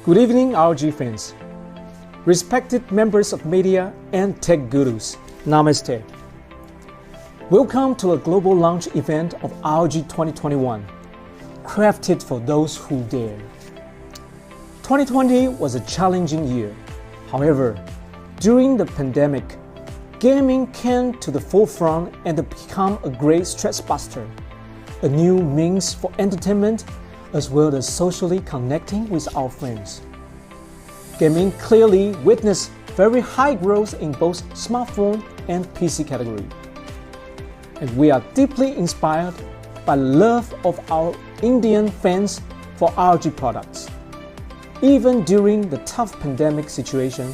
Good evening, ROG fans, respected members of media and tech gurus. Namaste. Welcome to a global launch event of ROG 2021, crafted for those who dare. 2020 was a challenging year. However, during the pandemic, gaming came to the forefront and became a great stress buster, a new means for entertainment as well as socially connecting with our friends. Gaming clearly witnessed very high growth in both smartphone and PC category. And we are deeply inspired by the love of our Indian fans for ROG products. Even during the tough pandemic situation,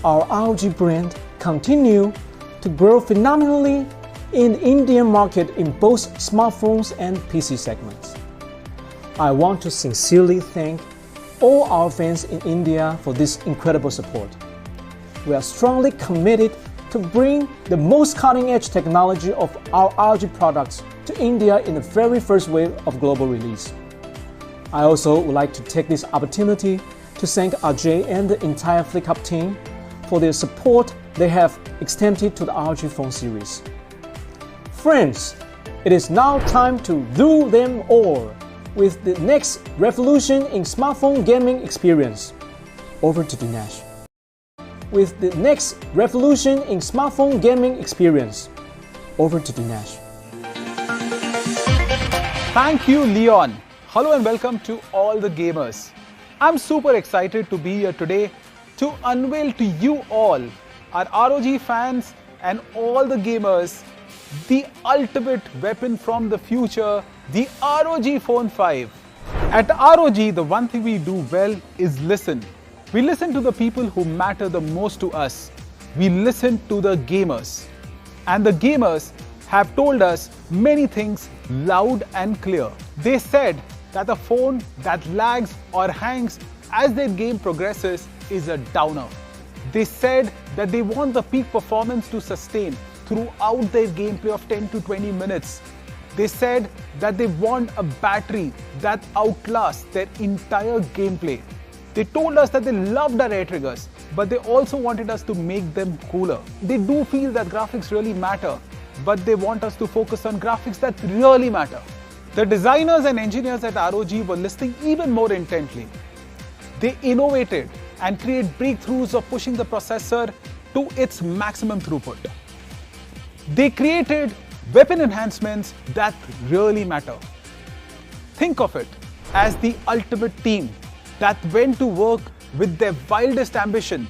our ROG brand continued to grow phenomenally in the Indian market in both smartphones and PC segments. I want to sincerely thank all our fans in India for this incredible support. We are strongly committed to bring the most cutting-edge technology of our ROG products to India in the very first wave of global release. I also would like to take this opportunity to thank Aayee and the entire FlickUp team for their support they have extended to the ROG Phone series. Friends, it is now time to do them all with the next revolution in smartphone gaming experience. Over to Dinesh. With the next revolution in smartphone gaming experience. Over to Dinesh. Thank you, Leon. Hello and welcome to all the gamers. I'm super excited to be here today to unveil to you all, our ROG fans and all the gamers, the ultimate weapon from the future, the ROG Phone 5. At ROG, the one thing we do well is listen. We listen to the people who matter the most to us. We listen to the gamers. And the gamers have told us many things loud and clear. They said that a phone that lags or hangs as their game progresses is a downer. They said that they want the peak performance to sustain throughout their gameplay of 10 to 20 minutes. They said that they want a battery that outlasts their entire gameplay. They told us that they loved our air triggers, but they also wanted us to make them cooler. They do feel that graphics really matter, but they want us to focus on graphics that really matter. The designers and engineers at ROG were listening even more intently. They innovated and created breakthroughs of pushing the processor to its maximum throughput. They created weapon enhancements that really matter. Think of it as the ultimate team that went to work with their wildest ambition.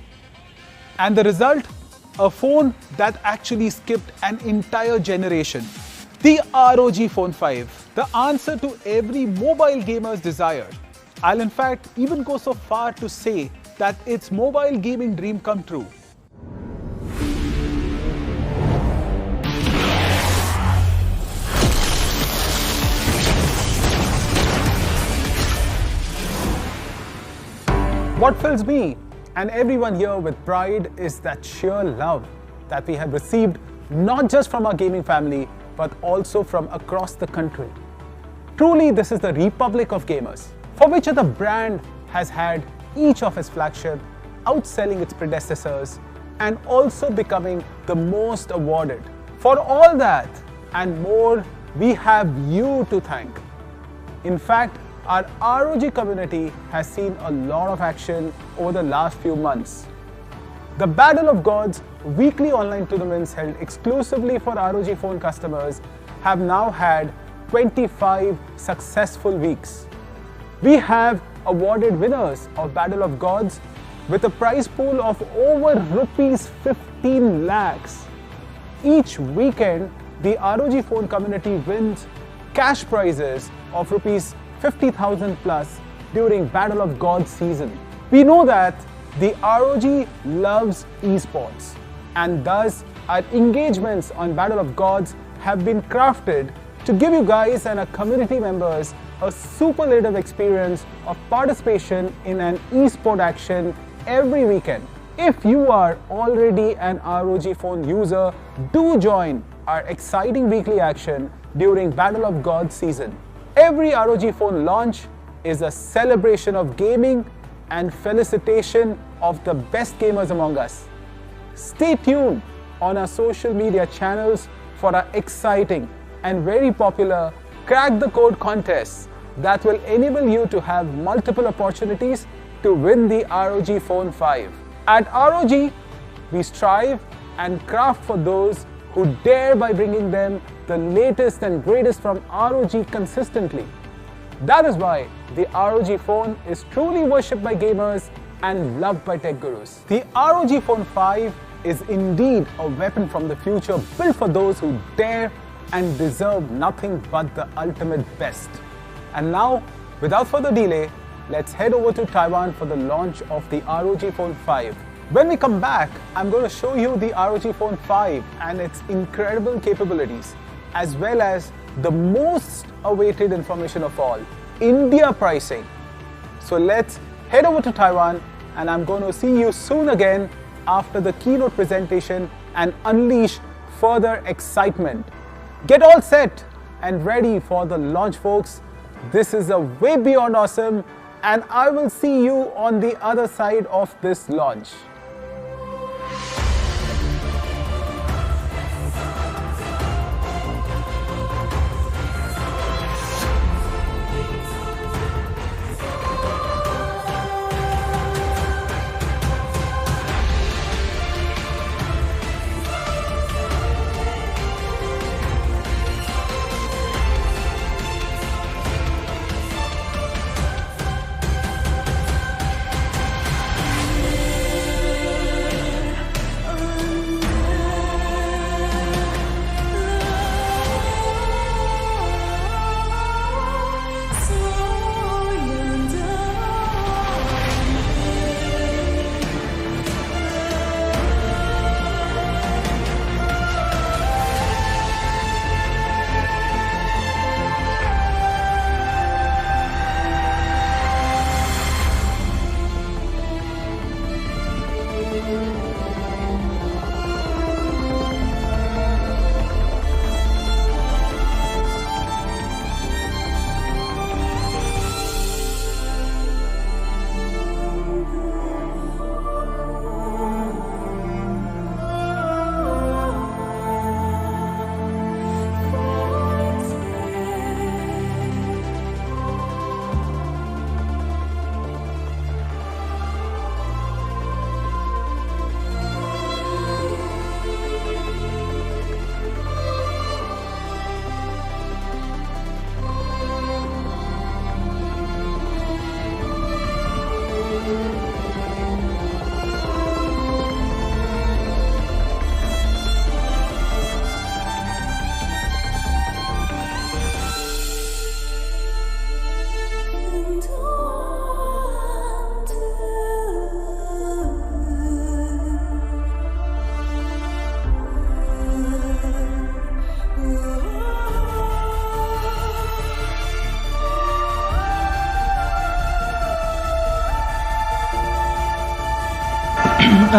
And the result? A phone that actually skipped an entire generation. The ROG Phone 5, the answer to every mobile gamer's desire. I'll in fact even go so far to say that it's mobile gaming dream come true. What fills me and everyone here with pride is that sheer love that we have received not just from our gaming family but also from across the country. Truly, this is the Republic of Gamers, for which the brand has had each of its flagship outselling its predecessors and also becoming the most awarded. For all that and more, we have you to thank. In fact, our ROG community has seen a lot of action over the last few months. The Battle of Gods weekly online tournaments held exclusively for ROG Phone customers have now had 25 successful weeks. We have awarded winners of Battle of Gods with a prize pool of over rupees 15 lakhs. Each weekend, the ROG Phone community wins cash prizes of rupees 50,000 plus during Battle of Gods season. We know that the ROG loves esports, and thus our engagements on Battle of Gods have been crafted to give you guys and our community members a superlative experience of participation in an esport action every weekend. If you are already an ROG Phone user, do join our exciting weekly action during Battle of Gods season. Every ROG Phone launch is a celebration of gaming and felicitation of the best gamers among us. Stay tuned on our social media channels for our exciting and very popular Crack the Code contests that will enable you to have multiple opportunities to win the ROG Phone 5. At ROG, we strive and craft for those who dare by bringing them the latest and greatest from ROG consistently. That is why the ROG Phone is truly worshipped by gamers and loved by tech gurus. The ROG Phone 5 is indeed a weapon from the future built for those who dare and deserve nothing but the ultimate best. And now, without further delay, let's head over to Taiwan for the launch of the ROG Phone 5. When we come back, I'm going to show you the ROG Phone 5 and its incredible capabilities, as well as the most awaited information of all, India pricing. So let's head over to Taiwan, and I'm going to see you soon again after the keynote presentation and unleash further excitement. Get all set and ready for the launch, folks. This is a way beyond awesome, and I will see you on the other side of this launch.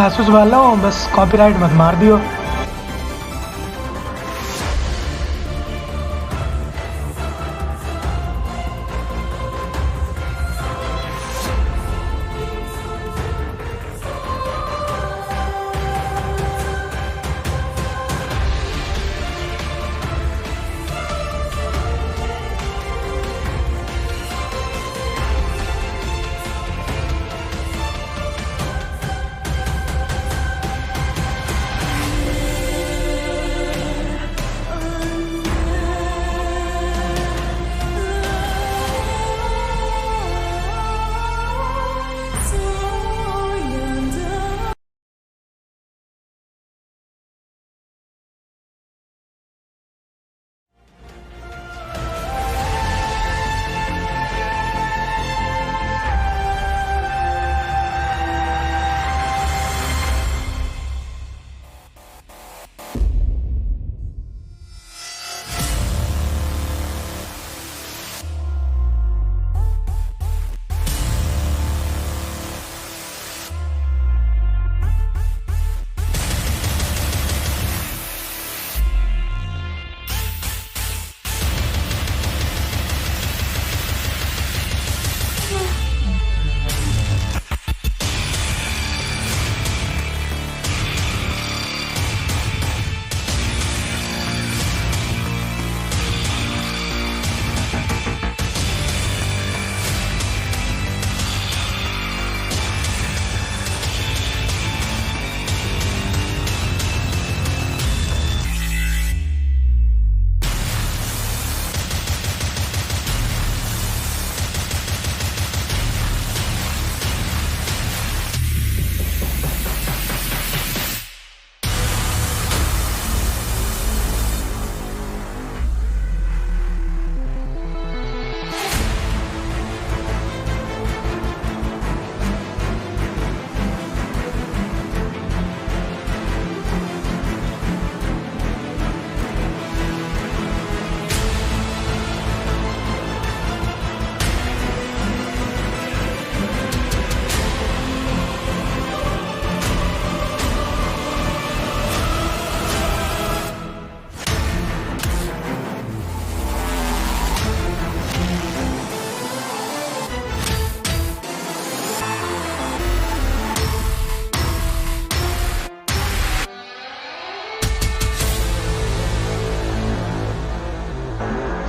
Asus वाला हूँ, बस copyright मत मार दियो।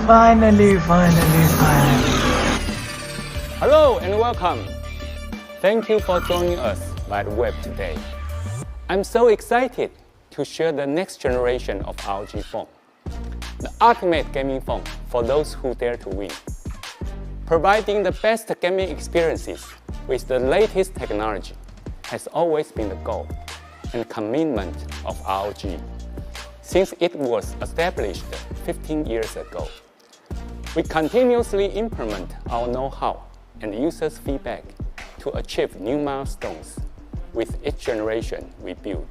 Finally. Hello and welcome. Thank you for joining us by the web today. I'm so excited to share the next generation of ROG Phone, the ultimate gaming phone for those who dare to win. Providing the best gaming experiences with the latest technology has always been the goal and commitment of ROG since it was established 15 years ago. We continuously implement our know-how and users' feedback to achieve new milestones with each generation we build.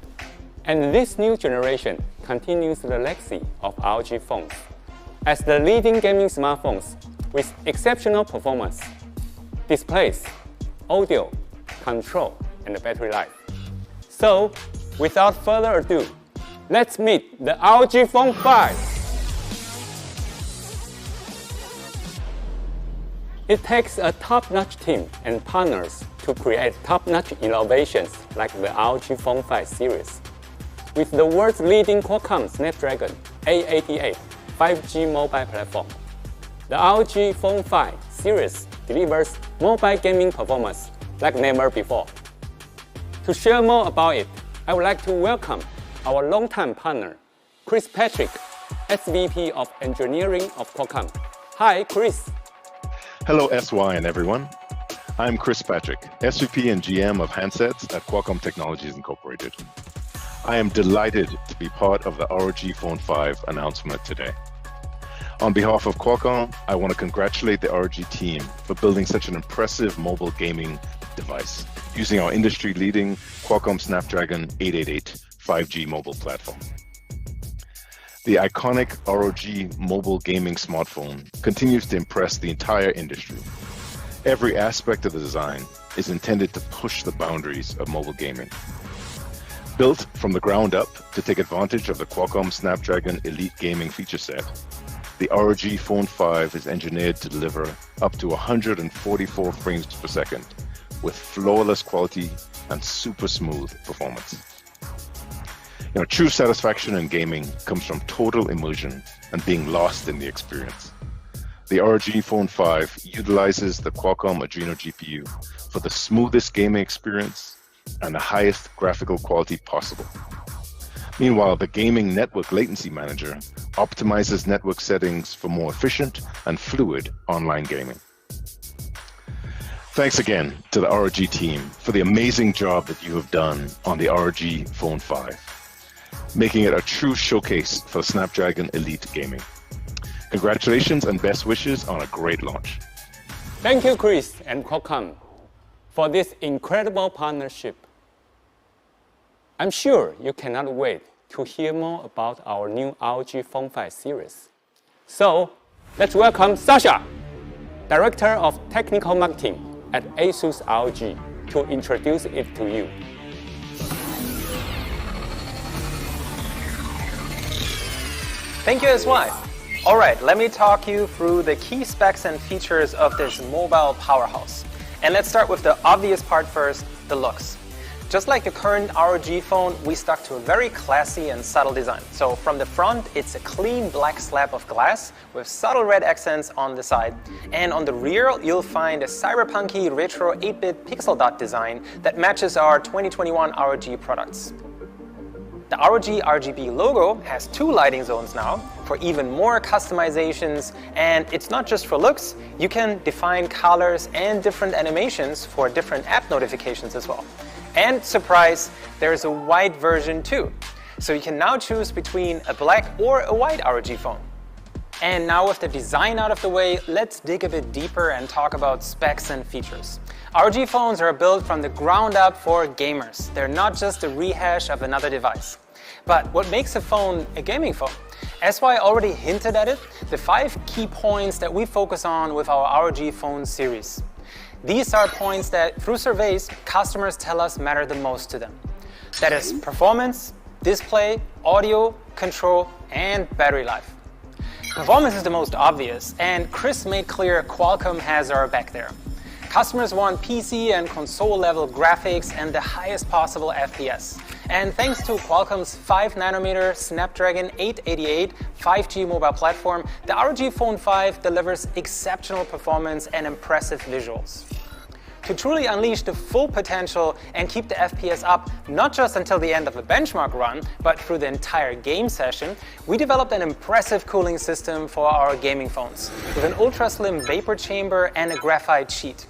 And this new generation continues the legacy of ROG phones as the leading gaming smartphones with exceptional performance, displays, audio, control, and battery life. So, without further ado, let's meet the ROG Phone 5. It takes a top-notch team and partners to create top-notch innovations like the ROG Phone 5 series. With the world's leading Qualcomm Snapdragon 888 5G mobile platform, the ROG Phone 5 series delivers mobile gaming performance like never before. To share more about it, I would like to welcome our longtime partner, Chris Patrick, SVP of Engineering of Qualcomm. Hi, Chris. Hello, SY and everyone. I'm Chris Patrick, SVP and GM of Handsets at Qualcomm Technologies Incorporated. I am delighted to be part of the ROG Phone 5 announcement today. On behalf of Qualcomm, I want to congratulate the ROG team for building such an impressive mobile gaming device using our industry-leading Qualcomm Snapdragon 888 5G mobile platform. The iconic ROG mobile gaming smartphone continues to impress the entire industry. Every aspect of the design is intended to push the boundaries of mobile gaming. Built from the ground up to take advantage of the Qualcomm Snapdragon Elite gaming feature set, the ROG Phone 5 is engineered to deliver up to 144 frames per second with flawless quality and super smooth performance. True satisfaction in gaming comes from total immersion and being lost in the experience. The ROG Phone 5 utilizes the Qualcomm Adreno GPU for the smoothest gaming experience and the highest graphical quality possible. Meanwhile, the Gaming Network Latency Manager optimizes network settings for more efficient and fluid online gaming. Thanks again to the ROG team for the amazing job that you have done on the ROG Phone 5, making it a true showcase for Snapdragon Elite gaming. Congratulations and best wishes on a great launch. Thank you, Chris and Qualcomm, for this incredible partnership. I'm sure you cannot wait to hear more about our new ROG Phone 5 series. So, let's welcome Sasha, Director of Technical Marketing at ASUS ROG, to introduce it to you. Thank you, SY. All right, let me talk you through the key specs and features of this mobile powerhouse. And let's start with the obvious part first, the looks. Just like the current ROG phone, we stuck to a very classy and subtle design. So from the front, it's a clean black slab of glass with subtle red accents on the side. And on the rear, you'll find a cyberpunky retro 8-bit pixel dot design that matches our 2021 ROG products. The ROG RGB logo has 2 lighting zones now for even more customizations, and it's not just for looks. You can define colors and different animations for different app notifications as well. And surprise, there's a white version too. So you can now choose between a black or a white ROG phone. And now with the design out of the way, let's dig a bit deeper and talk about specs and features. ROG phones are built from the ground up for gamers. They're not just a rehash of another device. But what makes a phone a gaming phone? SY already hinted at it, the 5 key points that we focus on with our ROG Phone series. These are points that, through surveys, customers tell us matter the most to them. That is performance, display, audio, control, and battery life. Performance is the most obvious, and Chris made clear Qualcomm has our back there. Customers want PC and console level graphics and the highest possible FPS. And thanks to Qualcomm's 5nm Snapdragon 888 5G mobile platform, the ROG Phone 5 delivers exceptional performance and impressive visuals. To truly unleash the full potential and keep the FPS up not just until the end of the benchmark run, but through the entire game session, we developed an impressive cooling system for our gaming phones with an ultra-slim vapor chamber and a graphite sheet.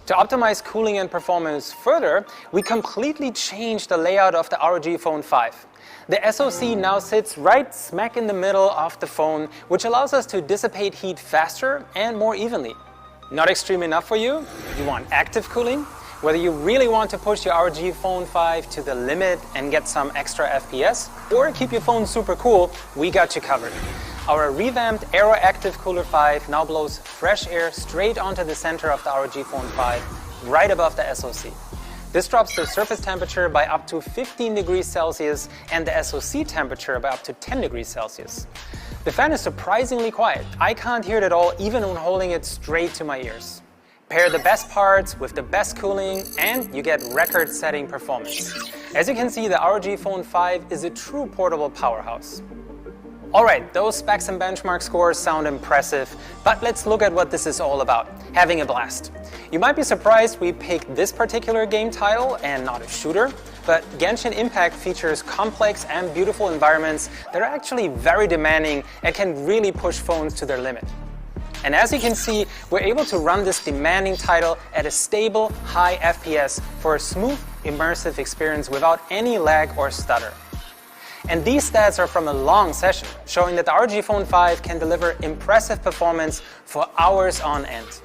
To optimize cooling and performance further, we completely changed the layout of the ROG Phone 5. The SoC now sits right smack in the middle of the phone, which allows us to dissipate heat faster and more evenly. Not extreme enough for you? You want active cooling? Whether you really want to push your ROG Phone 5 to the limit and get some extra FPS, or keep your phone super cool, we got you covered. Our revamped Aero Active Cooler 5 now blows fresh air straight onto the center of the ROG Phone 5, right above the SoC. This drops the surface temperature by up to 15 degrees Celsius and the SoC temperature by up to 10 degrees Celsius. The fan is surprisingly quiet. I can't hear it at all, even when holding it straight to my ears. Pair the best parts with the best cooling and you get record-setting performance. As you can see, the ROG Phone 5 is a true portable powerhouse. Alright, those specs and benchmark scores sound impressive, but let's look at what this is all about, having a blast. You might be surprised we picked this particular game title and not a shooter, but Genshin Impact features complex and beautiful environments that are actually very demanding and can really push phones to their limit. And as you can see, we're able to run this demanding title at a stable, high FPS for a smooth, immersive experience without any lag or stutter. And these stats are from a long session, showing that the ROG Phone 5 can deliver impressive performance for hours on end.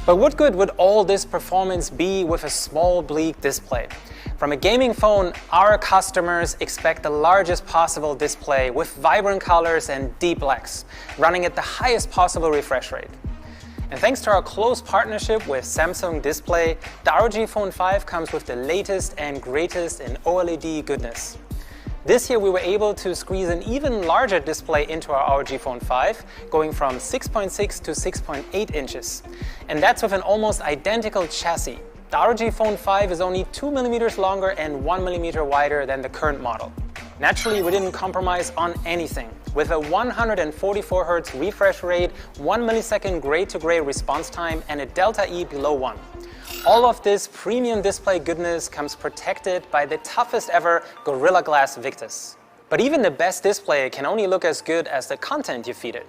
But what good would all this performance be with a small, bleak display? From a gaming phone, our customers expect the largest possible display with vibrant colors and deep blacks, running at the highest possible refresh rate. And thanks to our close partnership with Samsung Display, the ROG Phone 5 comes with the latest and greatest in OLED goodness. This year we were able to squeeze an even larger display into our ROG Phone 5, going from 6.6 to 6.8 inches. And that's with an almost identical chassis. The ROG Phone 5 is only 2 mm longer and 1 mm wider than the current model. Naturally, we didn't compromise on anything. With a 144 Hz refresh rate, 1 millisecond gray-to-gray response time, and a delta E below 1. All of this premium display goodness comes protected by the toughest ever Gorilla Glass Victus. But even the best display can only look as good as the content you feed it.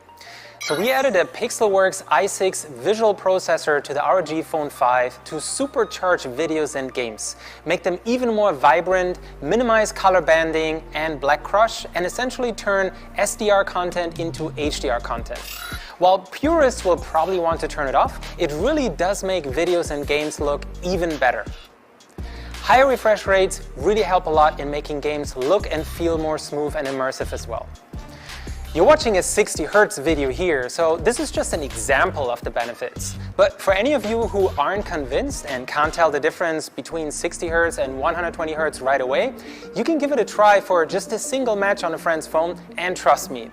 So we added a Pixelworks i6 visual processor to the ROG Phone 5 to supercharge videos and games, make them even more vibrant, minimize color banding and black crush, and essentially turn SDR content into HDR content. While purists will probably want to turn it off, it really does make videos and games look even better. Higher refresh rates really help a lot in making games look and feel more smooth and immersive as well. You're watching a 60 Hz video here, so this is just an example of the benefits. But for any of you who aren't convinced and can't tell the difference between 60 Hz and 120 Hz right away, you can give it a try for just a single match on a friend's phone, and trust me,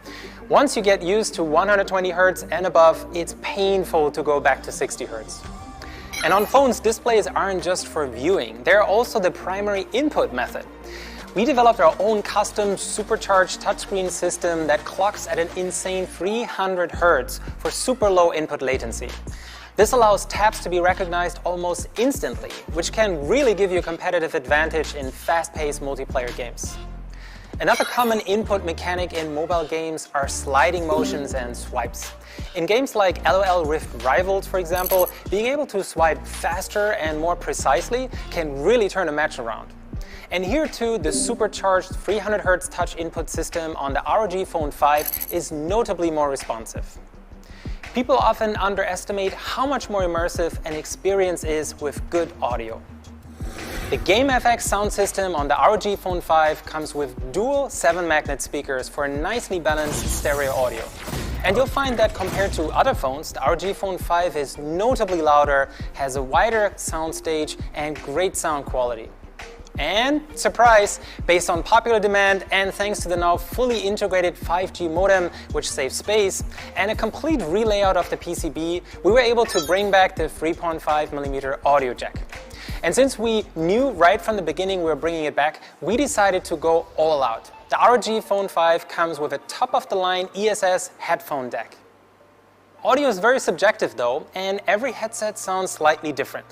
once you get used to 120 Hz and above, it's painful to go back to 60 Hz. And on phones, displays aren't just for viewing, they're also the primary input method. We developed our own custom supercharged touchscreen system that clocks at an insane 300 Hz for super low input latency. This allows taps to be recognized almost instantly, which can really give you a competitive advantage in fast-paced multiplayer games. Another common input mechanic in mobile games are sliding motions and swipes. In games like LOL Rift Rivals, for example, being able to swipe faster and more precisely can really turn a match around. And here too, the supercharged 300 Hz touch input system on the ROG Phone 5 is notably more responsive. People often underestimate how much more immersive an experience is with good audio. The GameFX sound system on the ROG Phone 5 comes with dual 7-magnet speakers for nicely balanced stereo audio. And you'll find that compared to other phones, the ROG Phone 5 is notably louder, has a wider soundstage, and great sound quality. And, surprise, based on popular demand and thanks to the now fully integrated 5G modem, which saves space, and a complete relayout of the PCB, we were able to bring back the 3.5mm audio jack. And since we knew right from the beginning we were bringing it back, we decided to go all out. The ROG Phone 5 comes with a top-of-the-line ESS headphone deck. Audio is very subjective though, and every headset sounds slightly different.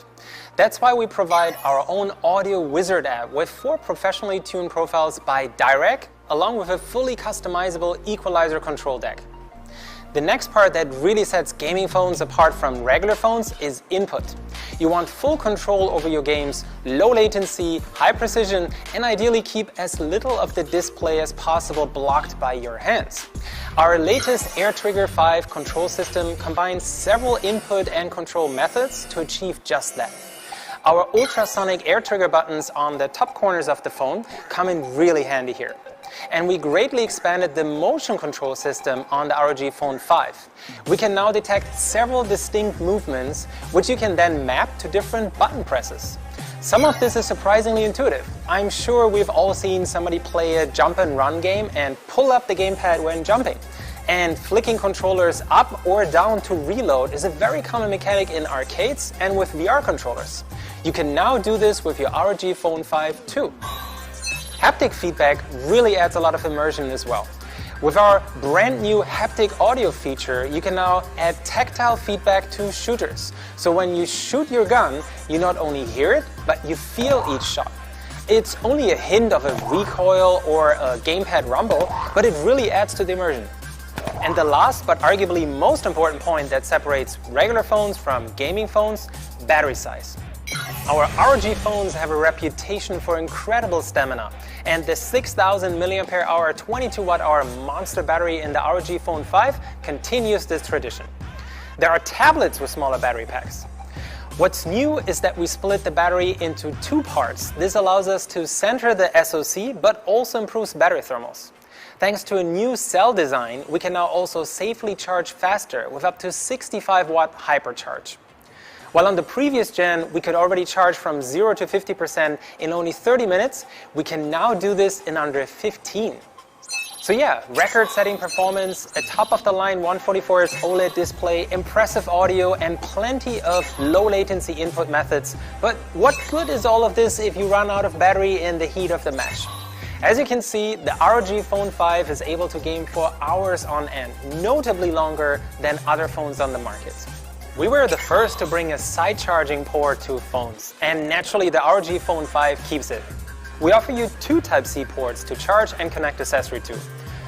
That's why we provide our own audio wizard app with 4 professionally tuned profiles by direct, along with a fully customizable equalizer control deck. The next part that really sets gaming phones apart from regular phones is input. You want full control over your games, low latency, high precision, and ideally keep as little of the display as possible blocked by your hands. Our latest AirTrigger 5 control system combines several input and control methods to achieve just that. Our ultrasonic AirTrigger buttons on the top corners of the phone come in really handy here. And we greatly expanded the motion control system on the ROG Phone 5. We can now detect several distinct movements, which you can then map to different button presses. Some of this is surprisingly intuitive. I'm sure we've all seen somebody play a jump and run game and pull up the gamepad when jumping. And flicking controllers up or down to reload is a very common mechanic in arcades and with VR controllers. You can now do this with your ROG Phone 5 too. Haptic feedback really adds a lot of immersion as well. With our brand new haptic audio feature, you can now add tactile feedback to shooters. So when you shoot your gun, you not only hear it, but you feel each shot. It's only a hint of a recoil or a gamepad rumble, but it really adds to the immersion. And the last but arguably most important point that separates regular phones from gaming phones, battery size. Our ROG phones have a reputation for incredible stamina, and the 6,000 mAh 22Wh monster battery in the ROG Phone 5 continues this tradition. There are tablets with smaller battery packs. What's new is that we split the battery into 2 parts. This allows us to center the SoC, but also improves battery thermals. Thanks to a new cell design, we can now also safely charge faster with up to 65-watt hypercharge. While on the previous gen, we could already charge from 0 to 50% in only 30 minutes, we can now do this in under 15. So yeah, record-setting performance, a top-of-the-line 144Hz OLED display, impressive audio, and plenty of low-latency input methods. But what good is all of this if you run out of battery in the heat of the match? As you can see, the ROG Phone 5 is able to game for hours on end, notably longer than other phones on the market. We were the first to bring a side charging port to phones, and naturally the ROG Phone 5 keeps it. We offer you 2 Type-C ports to charge and connect accessory to.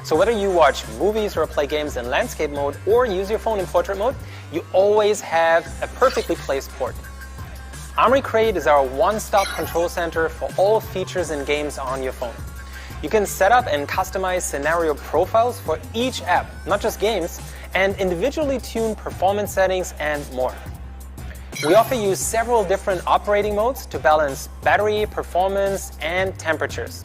So whether you watch movies or play games in landscape mode or use your phone in portrait mode, you always have a perfectly placed port. Aayee Crate is our one-stop control center for all features and games on your phone. You can set up and customize scenario profiles for each app, not just games, and individually tune performance settings and more. We offer you several different operating modes to balance battery, performance, and temperatures.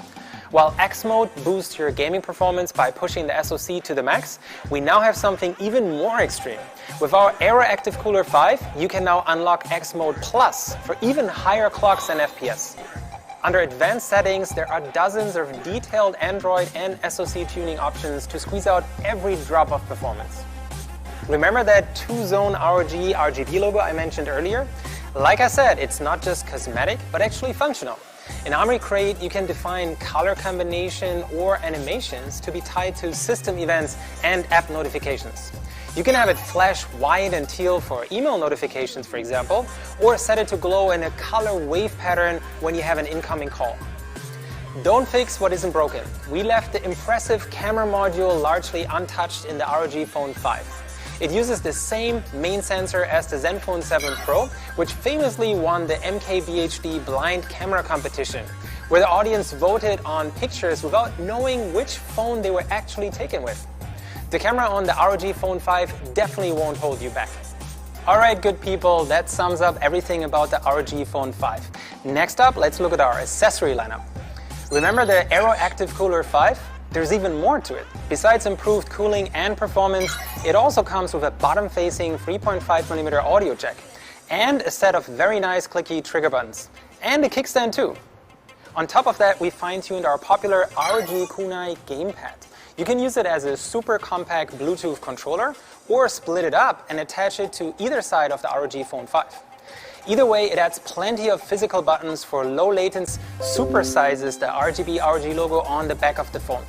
While X mode boosts your gaming performance by pushing the SoC to the max, we now have something even more extreme. With our Aero Active Cooler 5, you can now unlock X mode Plus for even higher clocks and FPS. Under advanced settings, there are dozens of detailed Android and SoC tuning options to squeeze out every drop of performance. Remember that 2-zone ROG RGB logo I mentioned earlier? Like I said, it's not just cosmetic, but actually functional. In Aayee Crate, you can define color combination or animations to be tied to system events and app notifications. You can have it flash white and teal for email notifications, for example, or set it to glow in a color wave pattern when you have an incoming call. Don't fix what isn't broken. We left the impressive camera module largely untouched in the ROG Phone 5. It uses the same main sensor as the Zenfone 7 Pro, which famously won the MKBHD blind camera competition, where the audience voted on pictures without knowing which phone they were actually taken with. The camera on the ROG Phone 5 definitely won't hold you back. Alright, good people, that sums up everything about the ROG Phone 5. Next up, let's look at our accessory lineup. Remember the Aero Active Cooler 5? There's even more to it. Besides improved cooling and performance, it also comes with a bottom-facing 3.5mm audio jack, and a set of very nice clicky trigger buttons, and a kickstand too. On top of that, we fine-tuned our popular ROG Kunai gamepad. You can use it as a super compact Bluetooth controller, or split it up and attach it to either side of the ROG Phone 5. Either way, it adds plenty of physical buttons for low latency, supersizes the RGB ROG logo on the back of the phone.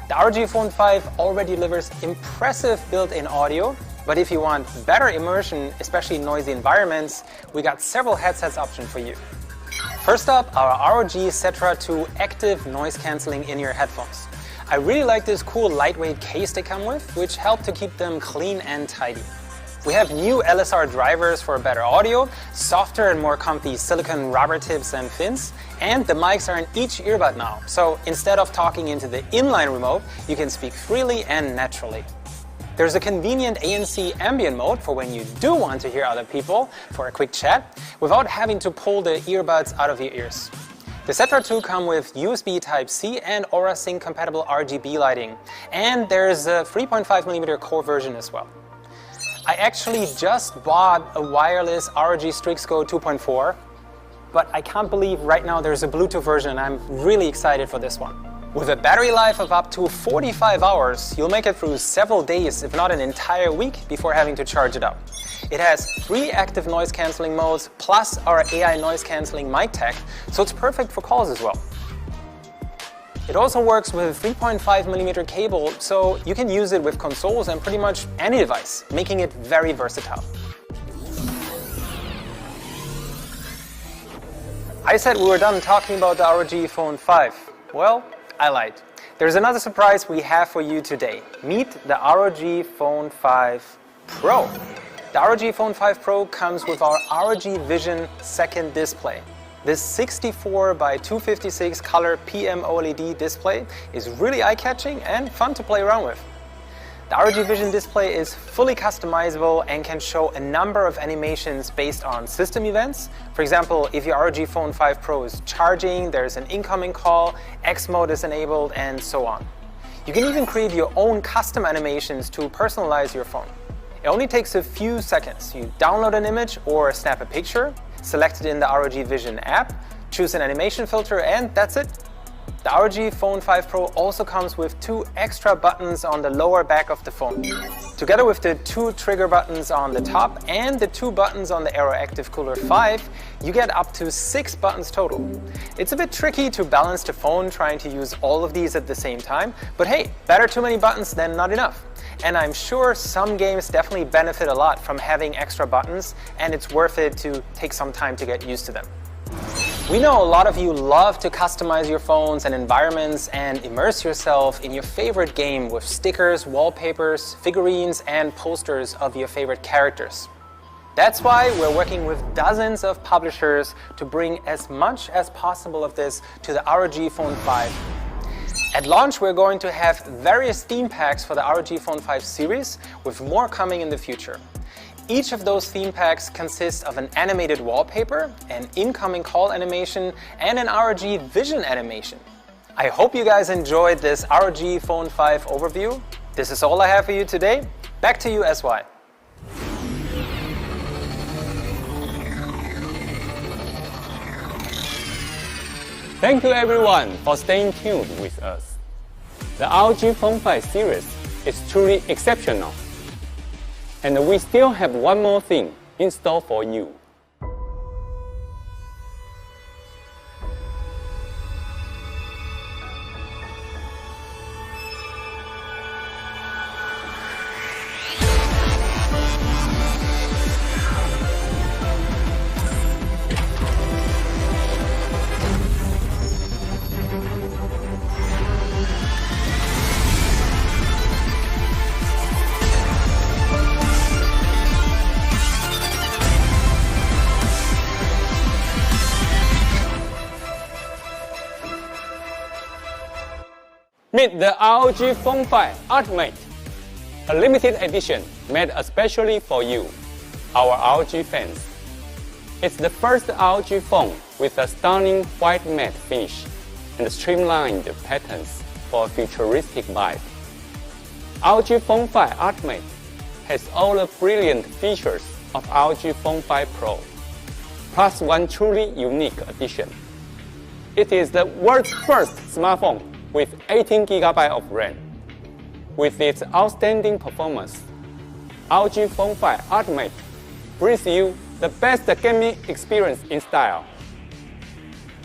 The ROG Phone 5 already delivers impressive built-in audio, but if you want better immersion, especially in noisy environments, we got several headsets options for you. First up, our ROG Cetra 2 active noise cancelling in-ear headphones. I really like this cool lightweight case they come with, which help to keep them clean and tidy. We have new LSR drivers for better audio, softer and more comfy silicone rubber tips and fins, and the mics are in each earbud now, so instead of talking into the inline remote, you can speak freely and naturally. There's a convenient ANC ambient mode for when you do want to hear other people for a quick chat, without having to pull the earbuds out of your ears. The Cetra 2 come with USB Type-C and Aura Sync compatible RGB lighting, and there's a 3.5mm core version as well. I actually just bought a wireless ROG Strix Go 2.4, but I can't believe right now there's a Bluetooth version and I'm really excited for this one. With a battery life of up to 45 hours, you'll make it through several days, if not an entire week, before having to charge it up. It has 3 active noise cancelling modes, plus our AI noise cancelling mic tech, so it's perfect for calls as well. It also works with a 3.5mm cable, so you can use it with consoles and pretty much any device, making it very versatile. I said we were done talking about the ROG Phone 5. Well, I lied. There's another surprise we have for you today. Meet the ROG Phone 5 Pro. The ROG Phone 5 Pro comes with our ROG Vision second display. This 64 by 256 color PM OLED display is really eye-catching and fun to play around with. The ROG Vision display is fully customizable and can show a number of animations based on system events. For example, if your ROG Phone 5 Pro is charging, there's an incoming call, X mode is enabled, and so on. You can even create your own custom animations to personalize your phone. It only takes a few seconds. You download an image or snap a picture, select it in the ROG Vision app, choose an animation filter, and that's it. The ROG Phone 5 Pro also comes with 2 extra buttons on the lower back of the phone. Together with the 2 trigger buttons on the top and the 2 buttons on the Aero Active Cooler 5, you get up to 6 buttons total. It's a bit tricky to balance the phone trying to use all of these at the same time, but hey, better too many buttons than not enough. And I'm sure some games definitely benefit a lot from having extra buttons, and it's worth it to take some time to get used to them. We know a lot of you love to customize your phones and environments and immerse yourself in your favorite game with stickers, wallpapers, figurines, and posters of your favorite characters. That's why we're working with dozens of publishers to bring as much as possible of this to the ROG Phone 5. At launch, we're going to have various theme packs for the ROG Phone 5 series, with more coming in the future. Each of those theme packs consists of an animated wallpaper, an incoming call animation, and an ROG Vision animation. I hope you guys enjoyed this ROG Phone 5 overview. This is all I have for you today. Back to you, SY. Thank you everyone for staying tuned with us. The ROG Phone 5 series is truly exceptional. And we still have one more thing in store for you. Meet the ROG Phone 5 Ultimate, a limited edition made especially for you, our ROG fans. It's the first ROG phone with a stunning white matte finish and streamlined patterns for a futuristic vibe. ROG Phone 5 Ultimate has all the brilliant features of ROG Phone 5 Pro, plus one truly unique addition. It is the world's first smartphone with 18GB of RAM. With its outstanding performance, ROG Phone 5 Ultimate brings you the best gaming experience in style.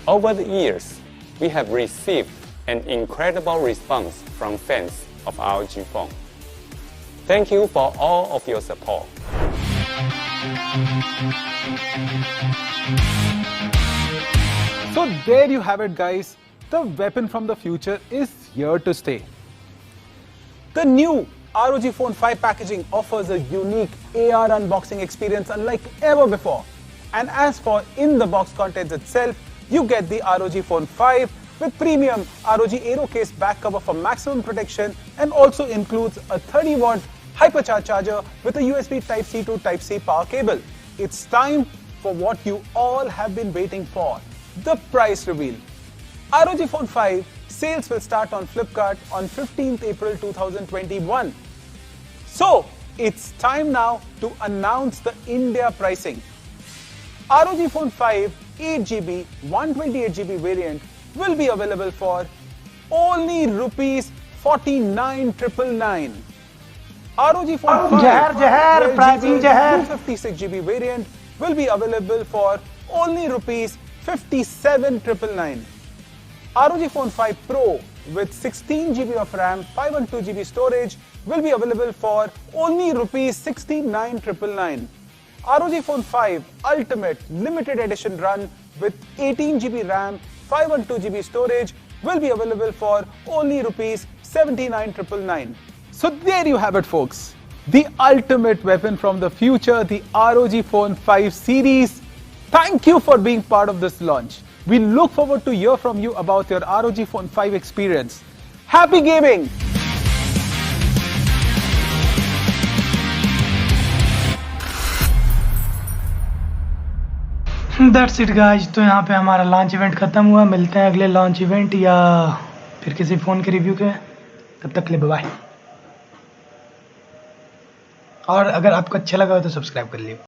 Over the years, we have received an incredible response from fans of ROG Phone. Thank you for all of your support. So there you have it, guys. The weapon from the future is here to stay. The new ROG Phone 5 packaging offers a unique AR unboxing experience unlike ever before. And as for in-the-box contents itself, you get the ROG Phone 5 with premium ROG Aero case back cover for maximum protection and also includes a 30-watt hypercharge charger with a USB Type-C to Type-C power cable. It's time for what you all have been waiting for, the price reveal. ROG Phone 5 sales will start on Flipkart on 15th April 2021. So, it's time now to announce the India pricing. ROG Phone 5 8GB 128GB variant will be available for only rupees 49,999. ROG Phone 5 12GB 256GB variant will be available for only rupees 57,999. ROG Phone 5 Pro with 16GB of RAM, 512GB storage will be available for only rupees 69,999. ROG Phone 5 Ultimate Limited Edition Run with 18GB RAM, 512GB storage will be available for only rupees 79,999. So there you have it, folks. The ultimate weapon from the future, the ROG Phone 5 series. Thank you for being part of this launch. We look forward to hear from you about your ROG Phone 5 experience. Happy gaming! That's it guys. तो यहाँ पे हमारा launch event ख़त्म हुआ। मिलते हैं अगले launch event या फिर किसी फ़ोन के रिव्यू के। तब तक के लिए बाय। और अगर आपको अच्छा लगा हो तो सब्सक्राइब कर लीजिए।